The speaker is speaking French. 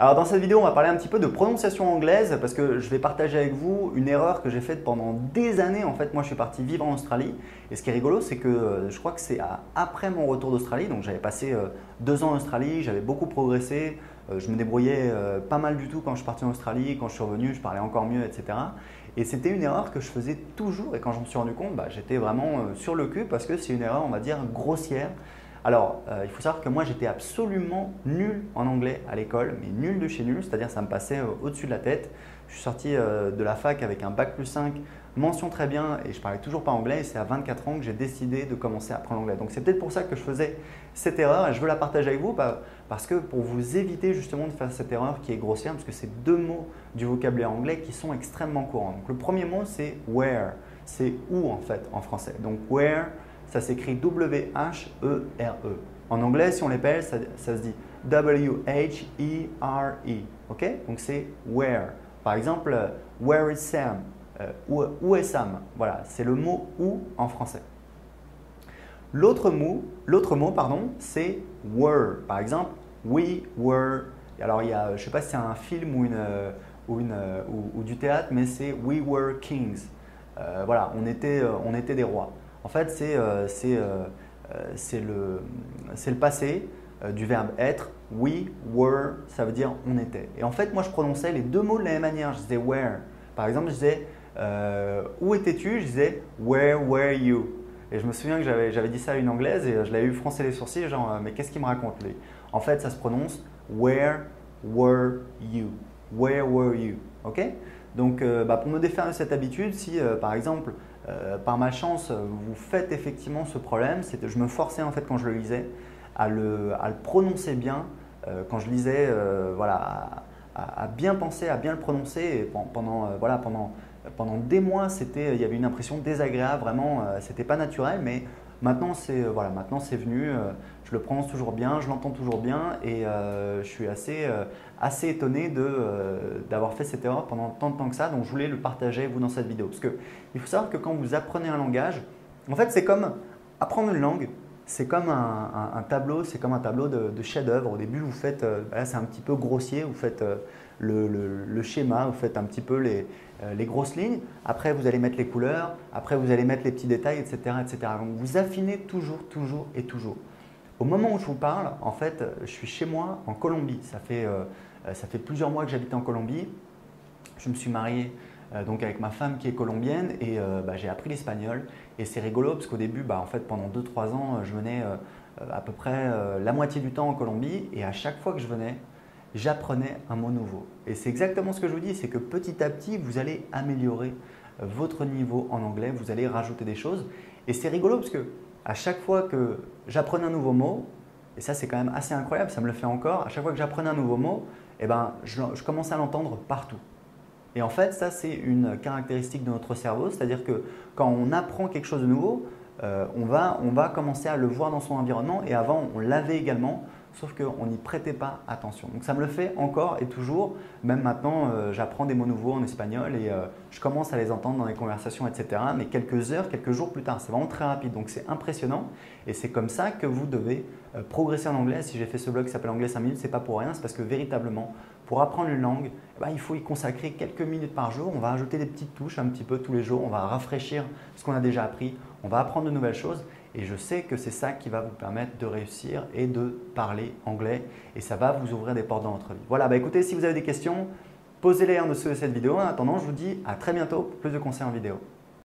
Alors dans cette vidéo, on va parler un petit peu de prononciation anglaise parce que je vais partager avec vous une erreur que j'ai faite pendant des années. En fait, moi je suis parti vivre en Australie et ce qui est rigolo, c'est que je crois que c'est après mon retour d'Australie, donc j'avais passé 2 ans en Australie, j'avais beaucoup progressé, je me débrouillais pas mal du tout quand je suis parti en Australie, quand je suis revenu, je parlais encore mieux, etc. Et c'était une erreur que je faisais toujours et quand je me suis rendu compte, j'étais vraiment sur le cul parce que c'est une erreur, on va dire, grossière. Alors, il faut savoir que moi, j'étais absolument nul en anglais à l'école, mais nul de chez nul, c'est-à-dire ça me passait au-dessus de la tête. Je suis sorti de la fac avec un bac+5, mention très bien et je parlais toujours pas anglais et c'est à 24 ans que j'ai décidé de commencer à apprendre l'anglais. Donc c'est peut-être pour ça que je faisais cette erreur et je veux la partager avec vous parce que pour vous éviter justement de faire cette erreur qui est grossière parce que c'est 2 mots du vocabulaire anglais qui sont extrêmement courants. Donc le premier mot c'est where, c'est où en fait en français. Donc where, ça s'écrit W-H-E-R-E. En anglais, si on l'épelle, ça se dit W-H-E-R-E. Ok? Donc c'est where. Par exemple, where is Sam? Où est Sam? Voilà, c'est le mot où en français. L'autre mot, c'est were. Par exemple, we were. Alors, je ne sais pas si c'est un film ou du théâtre, mais c'est we were kings. Voilà, on était des rois. En fait, c'est le passé du verbe être. We were, ça veut dire on était. Et en fait, moi, je prononçais les 2 mots de la même manière. Je disais where. Par exemple, je disais où étais-tu? Je disais where were you? Et je me souviens que j'avais dit ça à une anglaise et je l'avais eu froncer les sourcils, genre mais qu'est-ce qu'il me raconte lui? En fait, ça se prononce where were you? Where were you? Ok? Donc, pour me défaire de cette habitude, si par exemple, par malchance, vous faites effectivement ce problème, je me forçais en fait quand je le lisais à le prononcer bien, quand je lisais, voilà, à bien penser, à bien le prononcer. Et pendant des mois, il y avait une impression désagréable, vraiment, c'était pas naturel, mais maintenant c'est venu, je le prononce toujours bien, je l'entends toujours bien et je suis assez étonné d'avoir fait cette erreur pendant tant de temps que ça, donc je voulais le partager avec vous dans cette vidéo. Parce qu'il faut savoir que quand vous apprenez un langage, en fait c'est comme apprendre une langue, c'est comme un tableau, c'est comme un tableau de chef-d'œuvre. Au début, vous faites, là c'est un petit peu grossier, vous faites le schéma, vous faites un petit peu les grosses lignes. Après, vous allez mettre les couleurs, après vous allez mettre les petits détails, etc., etc. Donc vous affinez toujours, toujours et toujours. Au moment où je vous parle, en fait, je suis chez moi en Colombie. Ça fait plusieurs mois que j'habite en Colombie. Je me suis marié donc avec ma femme qui est colombienne et j'ai appris l'espagnol. Et c'est rigolo parce qu'au début, en fait, pendant 2-3 ans, je venais à peu près la moitié du temps en Colombie et à chaque fois que je venais, j'apprenais un mot nouveau. Et c'est exactement ce que je vous dis, c'est que petit à petit, vous allez améliorer votre niveau en anglais, vous allez rajouter des choses. Et c'est rigolo parce que à chaque fois que j'apprenais un nouveau mot, et ça c'est quand même assez incroyable, ça me le fait encore, à chaque fois que j'apprenais un nouveau mot, je commençais à l'entendre partout. Et en fait, ça c'est une caractéristique de notre cerveau, c'est-à-dire que quand on apprend quelque chose de nouveau, on va commencer à le voir dans son environnement et avant on l'avait également, sauf qu'on n'y prêtait pas attention. Donc ça me le fait encore et toujours, même maintenant j'apprends des mots nouveaux en espagnol et je commence à les entendre dans les conversations, etc. Mais quelques heures, quelques jours plus tard, c'est vraiment très rapide, donc c'est impressionnant et c'est comme ça que vous devez progresser en anglais. Si j'ai fait ce blog qui s'appelle Anglais 5 minutes, ce n'est pas pour rien, c'est parce que véritablement, pour apprendre une langue, il faut y consacrer quelques minutes par jour. On va ajouter des petites touches un petit peu tous les jours, on va rafraîchir ce qu'on a déjà appris, on va apprendre de nouvelles choses et je sais que c'est ça qui va vous permettre de réussir et de parler anglais et ça va vous ouvrir des portes dans votre vie. Voilà, écoutez, si vous avez des questions, posez-les en dessous de cette vidéo. En attendant, je vous dis à très bientôt pour plus de conseils en vidéo.